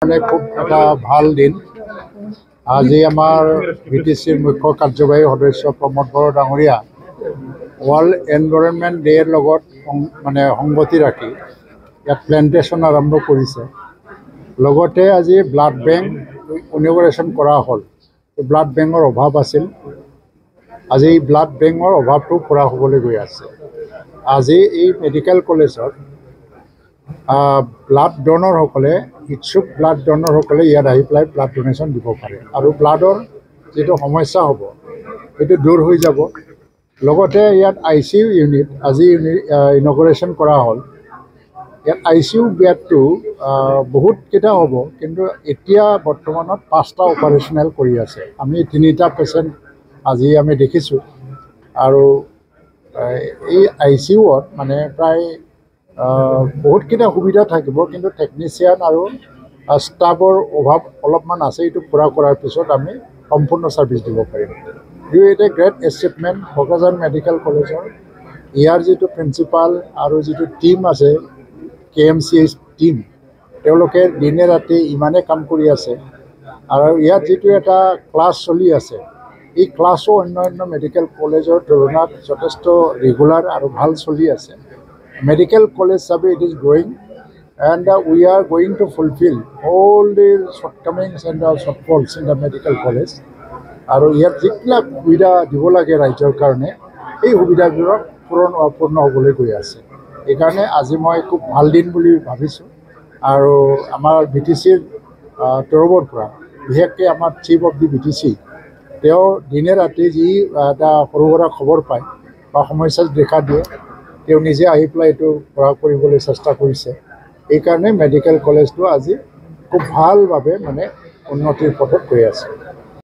মানে খুব এটা ভাল দিন। আজি আমাৰ BTCৰ মুখ্য কাৰ্যবাহী সদস্য প্ৰমোদ বড়ো ডাঙৰীয়া ৱৰ্ল্ড এনভাইৰনমেণ্ট ডে'ৰ লগত মানে সংগতি ৰাখি ইয়াত প্লেণ্টেশ্যন আৰম্ভ কৰিছে। লগতে আজি ব্লাড বেংক ইনগৰেশ্যন কৰা হ'ল। ব্লাড বেংকৰ অভাৱ আছিল, আজি এই ব্লাড বেংকৰ অভাৱটো পূৰা হ'বলৈ গৈ আছে। আজি এই মেডিকেল কলেজত ব্লাড ডোনৰসকলে ইচ্ছুক ব্লাড ডোনৰসকলে ইয়াত আহি পেলাই ব্লাড ডোনেশ্যন দিব পাৰে আৰু ব্লাডৰ যিটো সমস্যা হ'ব সেইটো দূৰ হৈ যাব। লগতে ইয়াত ICU ইউনিট আজি ইনগৰেশ্যন কৰা হ'ল। ইয়াত ICU বেডটো বহুতকেইটা হ'ব, কিন্তু এতিয়া বৰ্তমানত 5টা অপাৰেশ্যনেল কৰি আছে। আমি 3টা পেচেণ্ট আজি আমি দেখিছোঁ আৰু এই ICUত মানে প্ৰায় বহুতকেইটা সুবিধা থাকিব, কিন্তু টেকনিচিয়ান আৰু ষ্টাফৰ অভাৱ অলপমান আছে। এইটো পূৰা কৰাৰ পিছত আমি সম্পূৰ্ণ ছাৰ্ভিচ দিব পাৰিম। এটা গ্ৰেট এচিভমেণ্ট কোকৰাঝাৰ মেডিকেল কলেজৰ। ইয়াৰ যিটো প্ৰিন্সিপাল আৰু যিটো টীম আছে KMCH টীম, তেওঁলোকে দিনে ৰাতি ইমানে কাম কৰি আছে আৰু ইয়াত যিটো এটা ক্লাছ চলি আছে, এই ক্লাছো অন্য মেডিকেল কলেজৰ তুলনাত যথেষ্ট ৰেগুলাৰ আৰু ভাল চলি আছে। Medical college survey, it is growing, and we are going to fulfill all the shortcomings and shortfalls in the medical college. আৰু ইয়াত যিবিলাক সুবিধা দিব লাগে ৰাজ্যৰ কাৰণে, এই সুবিধাবোৰক পূৰ্ণ হ'বলৈ গৈ আছে। এইকাৰণে আজি মই খুব ভাল দিন বুলি ভাবিছোঁ। আৰু আমাৰ BTCৰ তৰফৰ পৰা বিশেষকৈ আমাৰ চিফ অফ দি BTC, তেওঁ দিনে ৰাতি যি এটা সৰু সুৰা খবৰ পায় বা সমস্যা দেখা দিয়ে, তেওঁ নিজে আহি পেলাই এইটো পূৰা কৰিবলৈ চেষ্টা কৰিছে। এইকাৰণে মেডিকেল কলেজটো আজি খুব ভালভাৱে মানে উন্নতিৰ পথত গৈ আছে।